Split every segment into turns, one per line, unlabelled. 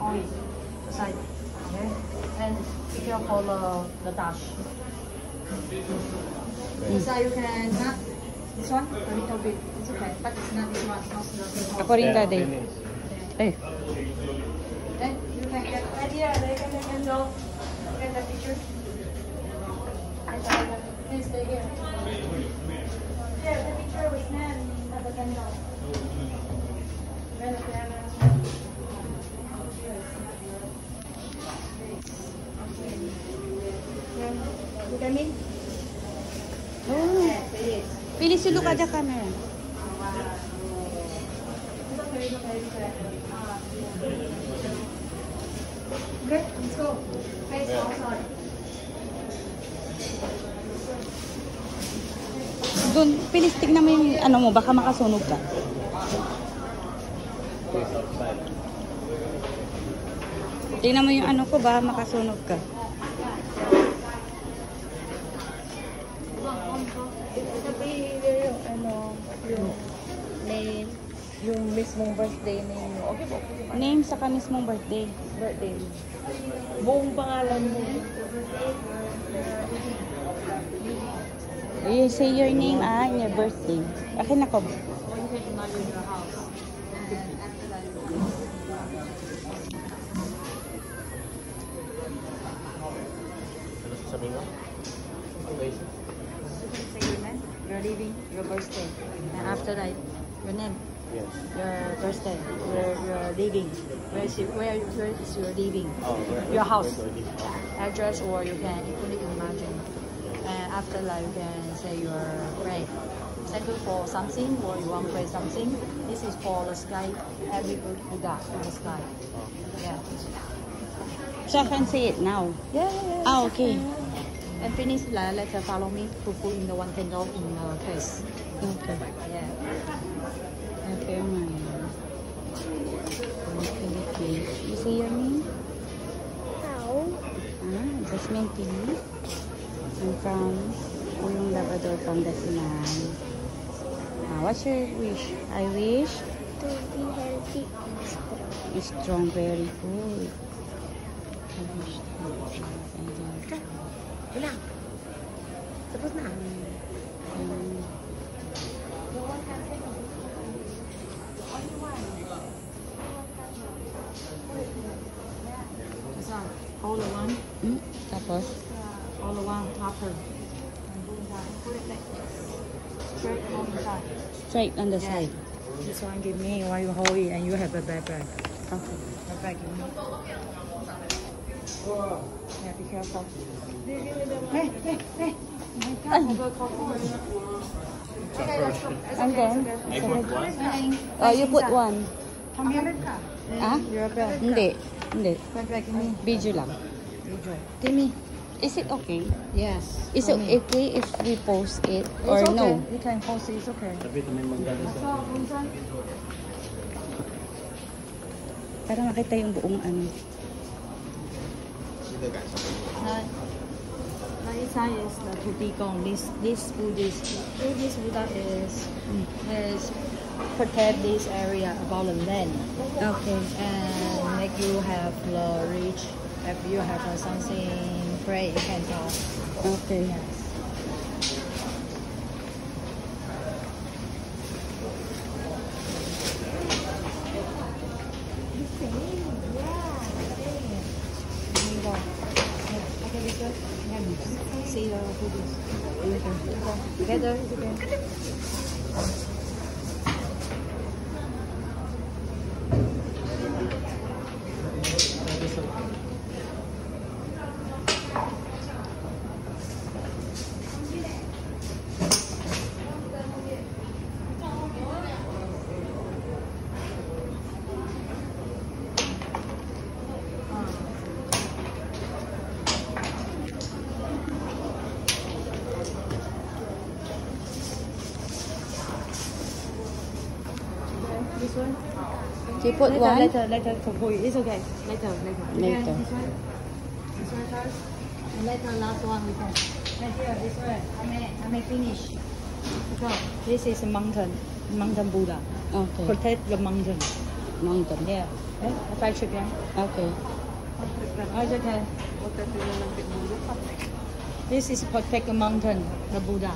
Only the side. Okay. And be careful the dash. This side you can not. This one a little bit. It's okay, but it's not this one. Not the
Ako rin daddy. Eh.
Then you can get right here. They can go get the picture. Please stay here. Here, the picture with Nan at the candle. When the camera. Look at me.
Oh. Please look at the camera.
Okay, let's go. Face outside.
Doon, please tignan mo yung ano mo, baka makasunog ka. Tignan mo yung ano ko, baka makasunog ka.
Yung name, yung mismong birthday name mo. Okay po.
Name sa mismong birthday.
Birthday. Buong pangalan mo.
You say your name and your birthday. Akin ako.
Sabihin mo? Okay.
You're leaving your birthday. And after that, your name.
Yes.
Your birthday. You're leaving. Where is your leaving?
Oh,
Your house. Address, or you can equally imagine. And after that, you can say your pray. Thank you for something, or you want to pray something. This is for the sky. Every Buddha in the sky. Yeah.
So I can say it now.
Yeah.
Ah, okay.
And finish, later follow me to put in the one candle in the case.
Okay.
Yeah.
Okay, man. Okay. You say your name?
How?
Jasmine P. I'm from Uyong Labrador, Pangasinan. What's your wish? I wish
To be healthy and strong.
strong, very good. I wish to be healthy.
Bilang. Tapos na. All the one.
Tapos?
All the one topper. Put it like this. Straight on the side.
Straight on the
Yeah.
side.
This one give me while you hold it and you have a backpack.
Okay.
Backpack give me. Yeah, be careful. Hey. Okay, let's go.
And then?
I put one.
Oh, you put one.
Come here.
Ah?
Your bag.
Hindi.
Backpack give me.
Video lang.
Give me.
Is it okay?
Yes.
Is it okay if we post it or
It's okay.
no?
You can post it. It's okay.
Tapi ito may magdala sa...
Para makita yung buong ano.
Right side is the Buddhigong. This Buddha is protect this area about the land
Okay.
and make you have the reach. If you have something pray, you can talk.
Okay.
See the Buddhist. Together. This one?
You put one?
Later for you. It's okay. Later.
Later.
This one first. And later last one we can. Right here, this way. I may finish. Because this is a mountain Buddha.
Okay.
Protect the mountain.
Mountain.
Yeah. Okay, fried chicken.
Okay.
Oh, it's okay. This is protect the mountain, the Buddha.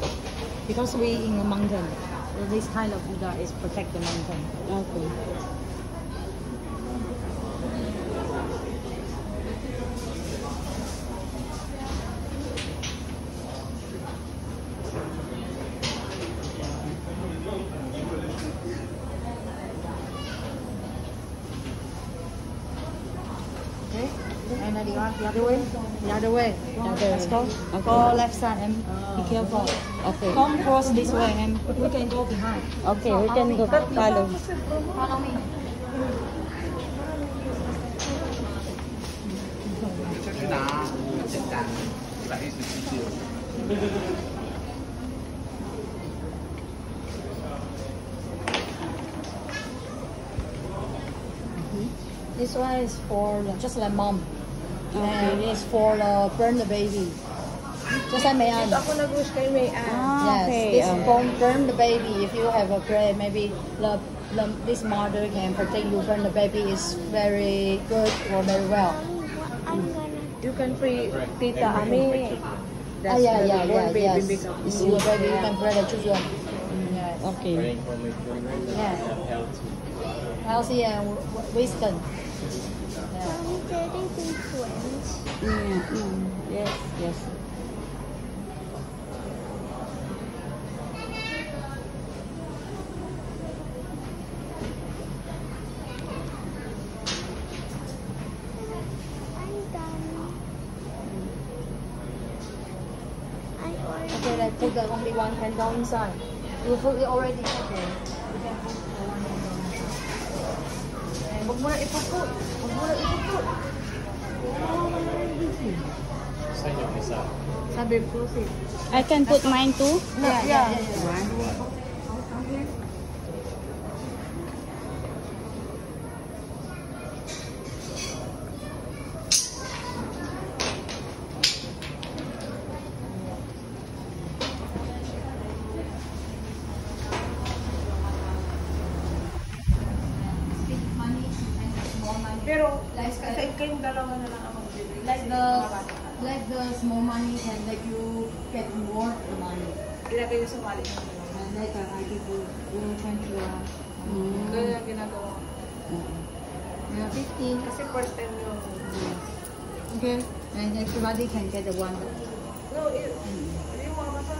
Because we in the mountain, so this kind of Buddha is protect the mountain.
Okay.
Okay. And then the other way. The other way. Let's go.
Okay.
Go left side and be careful.
Okay.
Come cross this way and we can go behind.
Okay, we can go follow.
Follow me. This one is for just like mom. And it's for burn the baby. Just like Mayan.
Ako nag-wish kay May Ann.
Ah,
Yes,
okay.
this burn the baby. If you have a prayer, maybe this mother can protect you. Burn the baby is very good or very well.
I'm gonna
You can pray, Tita Ami.
Ah, yeah, yes. It's your baby. You can pray the children. Yes.
Okay.
Praying for my children that
Yeah.
have health.
Healthy and wisdom. Yeah.
Mommy, can they be friends?
Yes, yes.
I'm done. I already.
Okay, let's put the only one candle inside. You put it already. Okay. You can put the one candle inside. And huwag mo na ipuput. Huwag mo na ipuput.
Sa inyo, isa.
Sabi, close it.
I can put mine too.
Yeah.
Pero,
Like,
kayong dalawa na lang ako.
like the small money can let you get more money.
Ilagay ko sa wallet.
And later I give you 20
Ganyan ang ginagawa ko.
15.
Kasi first time yung...
Okay. And everybody can get the one.
No, yung mama sa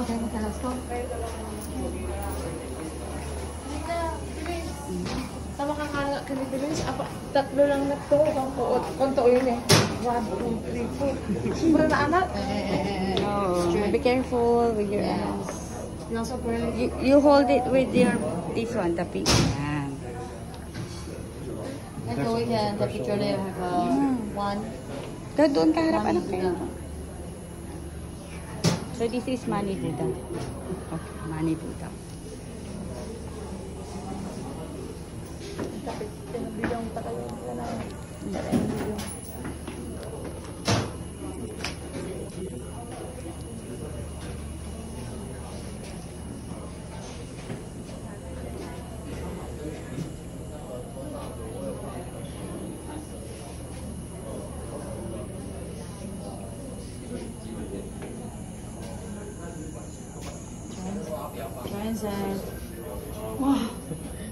Okay, let's go.
Tama ka nga kinibilis. Tatlo lang na to. Konto yun eh. 1, 2, 3, 4. Wala na anak.
Oh, be careful with your hands.
You also pray.
You hold it with your this one, the pink. Yan.
Later we can the picture there have one.
Doon ka harap anak kayo. So this is money Buddha. Okay, money Buddha.
Tapos, tinabigyan ko tayo.
Transit. Wow,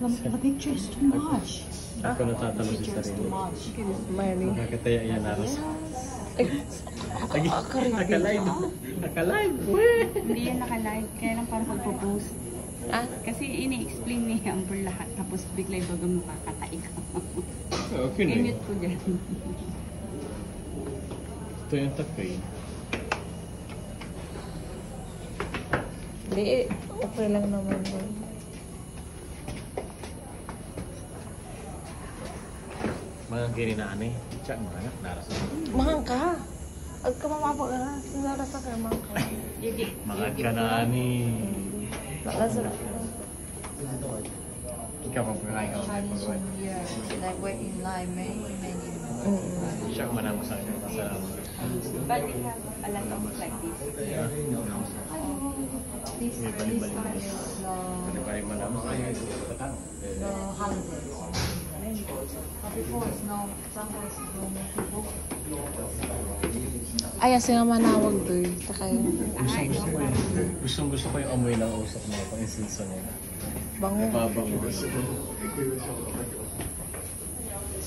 the picture is too much.
Ako natatanong
The
si
picture is too
sarili.
much.
Money.
Bakit kaya yan naras? Naka-live. Naka-live.
Hindi yan naka-live, kaya lang parang pagpo-post. Kasi ini-explain ni Amber lahat, tapos bigla yung bagang makakatay ka.
Okay na yun.
I-mute ko dyan.
Ito yung takoy.
Hindi, okay lang naman.
Mga gini na ani. Chat mo na. Naras.
Mahang ka. Ang kamamapa ka na. Sinara sa kaya mahang ka.
Mga ka na ani.
Nakasara.
Ikaw pang pagkain ka.
Chinese New Year, like wait in line many.
Siya manamo sa inyo. Salamat.
But we have a lot of like this.
This
May
time
bali-bali.
is
Ano kayo manamo sa inyo?
the holidays. But before it's no, sometimes no more people.
Ay, asa nga manawag doy. Takay.
Gusto ko yung amoy ng usok mo. Pang insenso mo.
Bango.
Babango.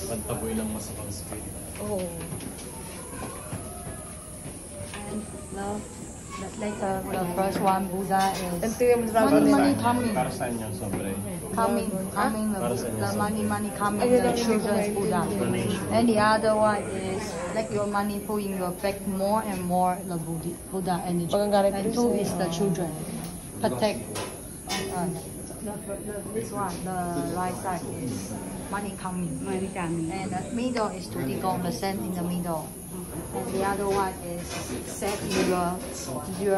Pantaboy ng masakang spirit.
Oo.
And now, later, the first one, Buddha is
Ito yung
money coming.
Para saan yung sobre?
Coming, the money coming, the children's Buddha.
Donation.
And the other one is like your money pull in your back more and more the Buddha energy.
Pagkagalit
And
din
two
sa-
is the children. Protect. This one, the right side is money coming.
Money coming.
And the middle is to Tigong, the sand in the middle. And the other one is set your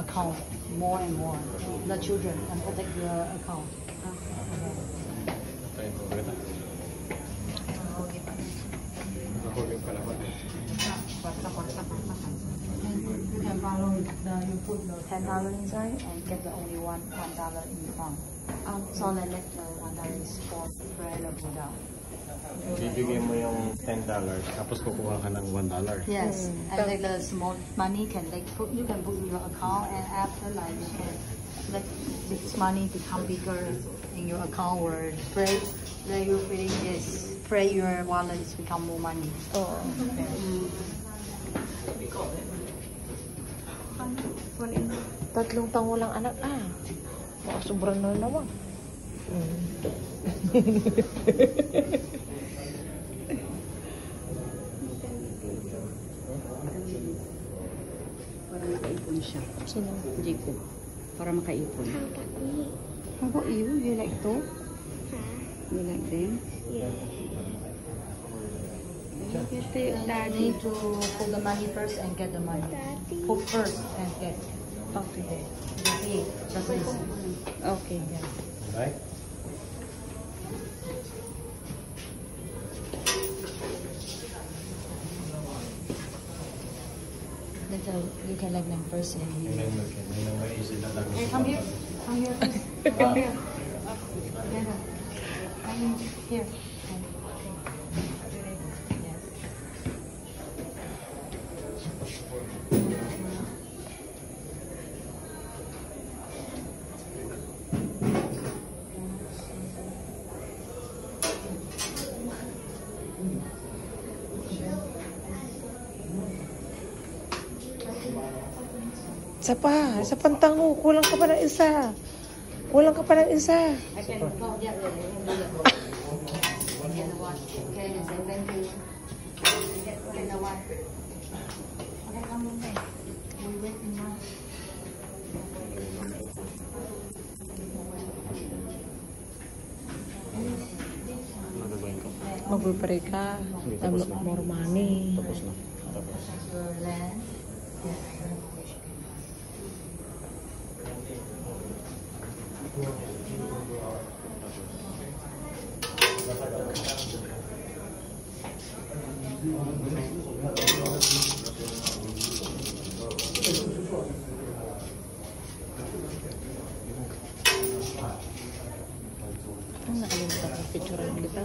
account more and more. The children and protect your account.
Tayo ko. Kita. Nahulog ka naman.
And you can follow you put the $10 inside and get the only $1 in front. So the $1 is for prayer of Buddha.
Bibigay mo yung $10, tapos kukuha ka ng $1.
Yes, and like the small money can you can put in your account, and after like you can let this money become bigger in your account or pray that your feeling is pray your wallet is become more money.
Oo. Tatlong tango lang anak Baka sobrang na naman.
Para makaipon siya.
Sino?
Jacob. Para makaipon. How about you? You like to? You like them?
Yeah.
You stay with
You
daddy.
need to put the money first and get the money.
Daddy.
Put first and get.
Okay.
That's it. That's it.
Okay.
Right?
Later you can like them first and
Yun ang ma-easy na lang.
Hey, come here. Come here. Please. Come here. Later. Come here. Yes.
Isa pang tango. Kulang ka pa ng isa. Kulang ka pa ng isa.
I can go the other one. The other one. Okay, and say thank you. Get the other one. Okay, come on, hey. We wait in line.
Nagagawin ko.
Magpapray ka.
Tapos na.
More money.
Tapos na. Tapos.
Your land.
Ang nakalimutan ko picturean kita.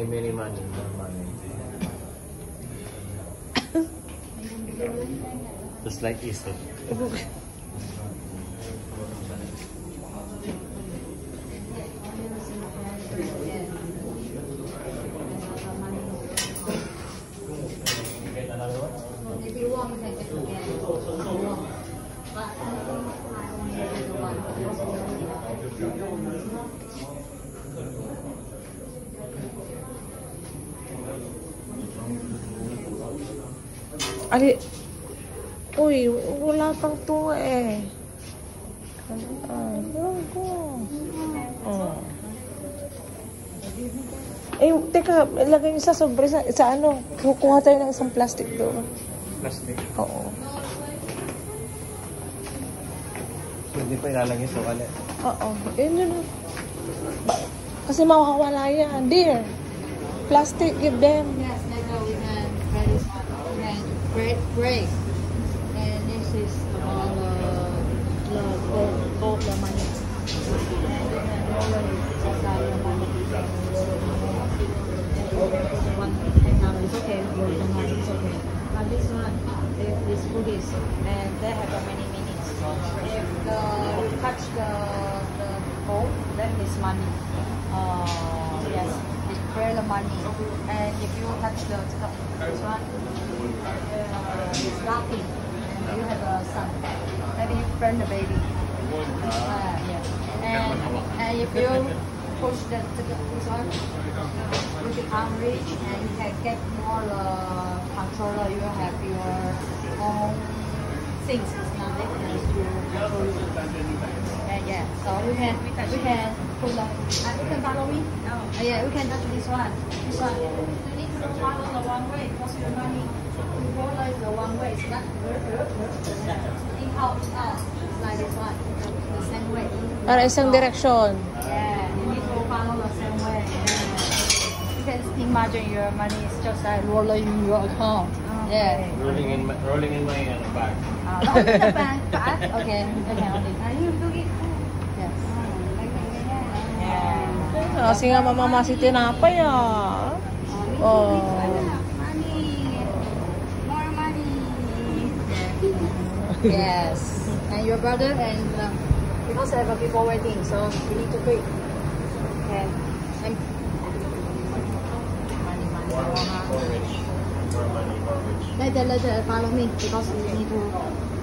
Many money, more money. Just like Isa.
If you want, you can get again. If you want. But I think I only get the one.
Ali, uy, wala pang tunga eh. Oh. Eh, teka, lagay niyo sa sobre sa ano, kukuha tayo ng isang plastic doon.
Plastic.
Oo.
So, hindi pa ilalagay sa wallet.
Oo. Yun. Kasi mawawala yan. Dear, plastic, give them.
Yes, later we can ready. gray. And this is the gold money. And you can roll it inside your money. One $10 is okay, roll the money is okay. But this one, this Buddhist, and they have many meanings. If you touch the gold, that is money. Yes, it's prayer money. And if you touch this one, it's lucky. And you have a son. Maybe you friend the baby. Yeah. And if you push this one, you become rich and you can get more controller. You have your own things. It's not that nice to control you. Yeah. So we can put the. You can follow me. Yeah, we can touch this one. This one. You need to follow the one way because your money. You go like the one way. It's not in out. It's like this one. The same way.
Para isang direksyon.
Yeah, you need to follow the same way. You can imagine your money is just like rolling in your account. Yeah.
Rolling in my bag.
Not in the bank. Okay. You do it. Yes. Yeah.
Kasi nga mamamasi tinapay Oh.
More money.
Yes. And your brother and because I have people waiting, so you need to quick. Okay. And money.
More rich. More money, more rich.
Later, follow me because you need to.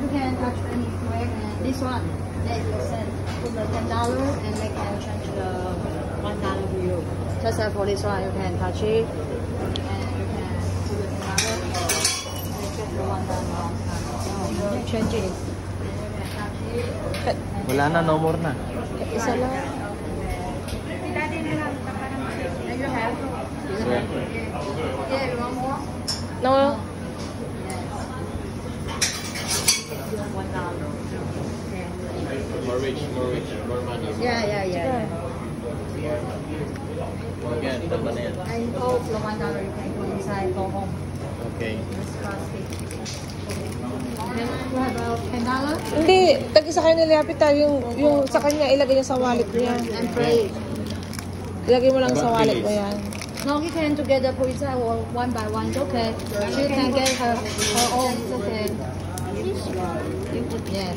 You can touch anywhere and this one. Then you send put the $10 and they can change the $1 to you. Just like for this one, you can touch it and you can put the $10 and get the $1. You change it.
Wala na, no more na.
Isa lang.
Dati na lang,
And you have? Yeah, you want more?
No.
$1.
More rich, more money.
Yeah.
Again, tama na yan.
And all the $1 you can go inside, go home.
Okay.
It's plastic. Then you have $10
Hindi, tag-isa kayo nilapit yung sa kanya, ilagay niya sa wallet niya.
and pray.
Ilagay mo lang sa wallet mo yan.
No, you can together put inside or one by one. It's okay. She can get her own. It's okay. Yes.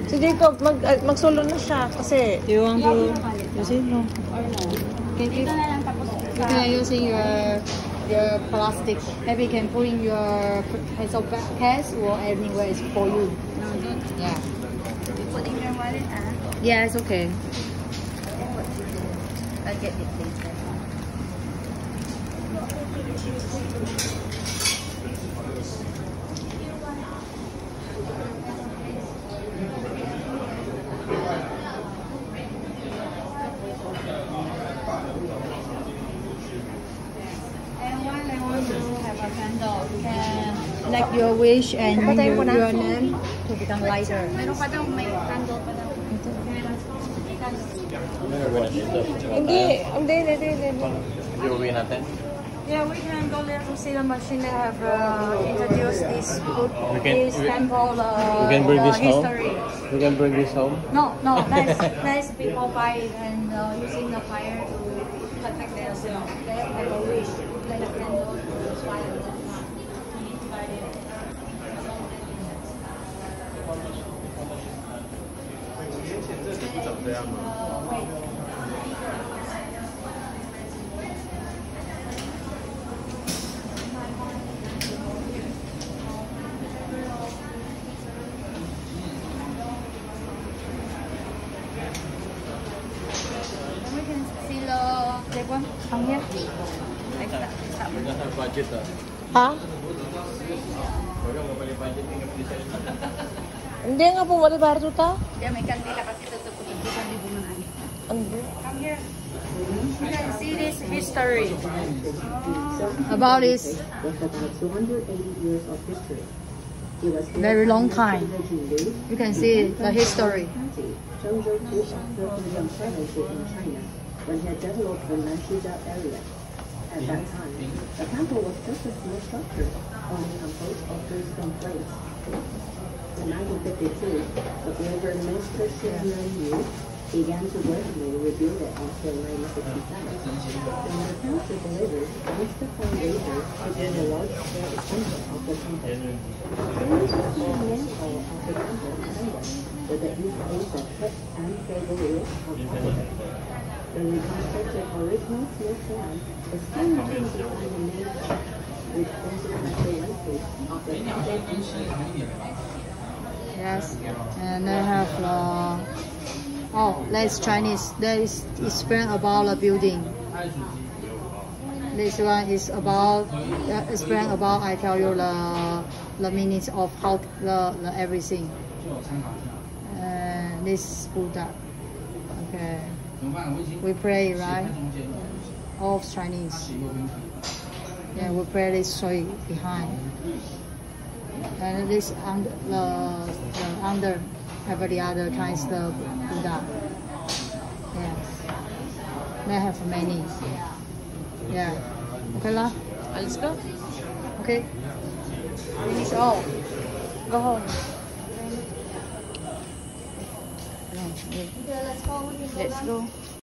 Si Jacob, mag-solo na siya kasi... Do you want to use it? No.
Can you can using your plastic. Maybe you can put in your pencil case or anywhere it's for you.
No, don't.
Yeah.
You put in your wallet,
Yeah, it's okay.
I'll get it later.
Like your wish and your name to become lighter.
Meron pa daw, may candle pa daw.
Hindi.
Hindi uwi natin?
Yeah, we can go there to see the machine. They have introduced this food, this temple
we can bring this
history.
home? We can bring this home?
No, nice people buy it and using the fire to protect themselves. They have a wish, like a candle to fire. one? Come here. Like that.
We don't have budget
Ha? Hindi nga po, wala ba ito ta?
Yeah, may kandila kasi ito po ito sa libunan. Come here. You can see this history.
About this very long time. You can see the history.
When he had developed the Nanshiza area. At that time, the temple was just a small structure, only composed of 3 stone plates. In 1952, the builder Mr. Sidney Yu began to gradually rebuild it until 1967. When the temple delivered, Mr. Foundation began a large-scale expansion of the temple. There is a small manhole of the temple attendant with the east face of hip and cable wheels on top of it. The reconstructed original steel slab is still maintained behind the main hall, which consequently landscape of the temple.
Yes, and they have oh, that's Chinese. That is explain about the building. This one is about explain about. I tell you the minutes of how the everything. This Buddha. Okay, we pray right. All Chinese. Yeah, we pray this tree behind. And this under every other kinds of Buddha. Yes. They have many. Yeah. Okay lah.
Let's go.
Okay. Finish all. Go home.
Let's go.